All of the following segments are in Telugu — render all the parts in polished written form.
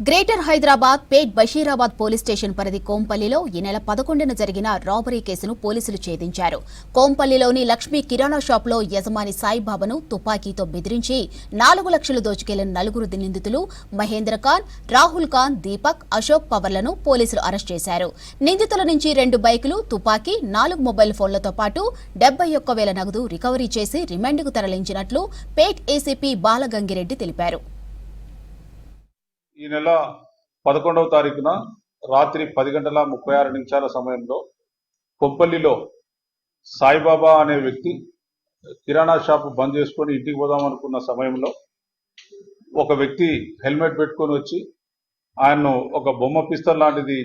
గ్రేటర్ హైదరాబాద్ పేట్ బషీరాబాద్ పోలీస్ స్టేషన్ పరిధి కోంపల్లిలో ఈ నెల 11న జరిగిన రాబరీ కేసును పోలీసులు ఛేదించారు. కోంపల్లిలోని లక్ష్మీ కిరాణా షాపులో యజమాని సాయిబాబాను తుపాకీతో బెదిరించి 4 లక్షలు దోచుకెళ్లిన నలుగురు నిందితులు మహేంద్ర ఖాన్, రాహుల్ ఖాన్, దీపక్, అశోక్ పవర్లను పోలీసులు అరెస్ట్ చేశారు. నిందితుల నుంచి 2 బైకులు, తుపాకీ, 4 మొబైల్ ఫోన్లతో పాటు 71,000 నగదు రికవరీ చేసి రిమాండ్కు తరలించినట్లు పేట్ ఏసీపీ బాలగంగిరెడ్డి తెలిపారు. ఈ నెల 11వ తారీఖున రాత్రి 10:36 సమయంలో కొప్పల్లిలో సాయిబాబా అనే వ్యక్తి కిరాణా షాపు బంద్ చేసుకొని ఇంటికి పోదాం అనుకున్న సమయంలో ఒక వ్యక్తి హెల్మెట్ పెట్టుకొని వచ్చి ఆయన్ను ఒక బొమ్మ పిస్టల్ లాంటిది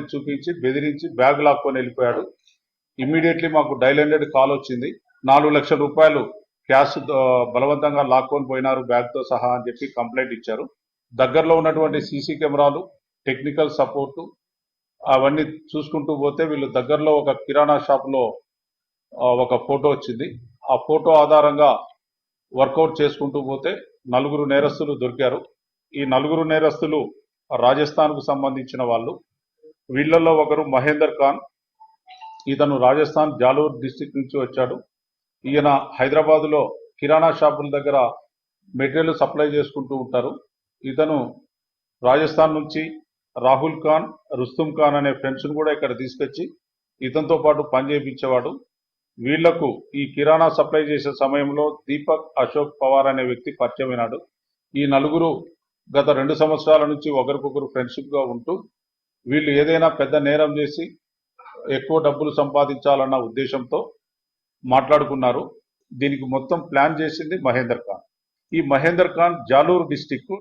చూపించి బెదిరించి బ్యాగ్ లాక్కొని వెళ్ళిపోయాడు. ఇమ్మీడియట్లీ మాకు డైల్ 100 కాల్ వచ్చింది. 4 లక్షల రూపాయలు క్యాష్ బలవంతంగా లాక్కొని పోయినారు బ్యాగ్తో సహా అని చెప్పి కంప్లైంట్ ఇచ్చారు. దగ్గరలో ఉన్నటువంటి సీసీ కెమెరాలు, టెక్నికల్ సపోర్టు అవన్నీ చూసుకుంటూ పోతే వీళ్ళు దగ్గరలో ఒక కిరాణా షాప్లో ఒక ఫోటో వచ్చింది. ఆ ఫోటో ఆధారంగా వర్కౌట్ చేసుకుంటూ పోతే 4 నేరస్తులు దొరికారు. ఈ 4 నేరస్తులు రాజస్థాన్కు సంబంధించిన వాళ్ళు. వీళ్ళల్లో ఒకరు మహేందర్ ఖాన్, ఇతను రాజస్థాన్ జాలూర్ డిస్టిక్ నుంచి వచ్చాడు. ఈయన హైదరాబాద్లో కిరాణా షాపుల దగ్గర మెటీరియల్ సప్లై చేసుకుంటూ ఉంటారు. ఇతను రాజస్థాన్ నుంచి రాహుల్ ఖాన్, రుస్తుమ్ ఖాన్ అనే ఫ్రెండ్స్ను కూడా ఇక్కడ తీసుకొచ్చి ఇతనితో పాటు పనిచేయించేవాడు. వీళ్లకు ఈ కిరాణా సప్లై చేసే సమయంలో దీపక్, అశోక్ పవార్ అనే వ్యక్తి పరిచయమైనాడు. ఈ 4 గత 2 సంవత్సరాల నుంచి ఒకరికొకరు ఫ్రెండ్షిప్గా ఉంటూ వీళ్ళు ఏదైనా పెద్ద నేరం చేసి ఎక్కువ డబ్బులు సంపాదించాలన్న ఉద్దేశంతో మాట్లాడుకున్నారు. దీనికి మొత్తం ప్లాన్ చేసింది మహేందర్ ఖాన్. ఈ మహేందర్ ఖాన్ జాలూరు డిస్టిక్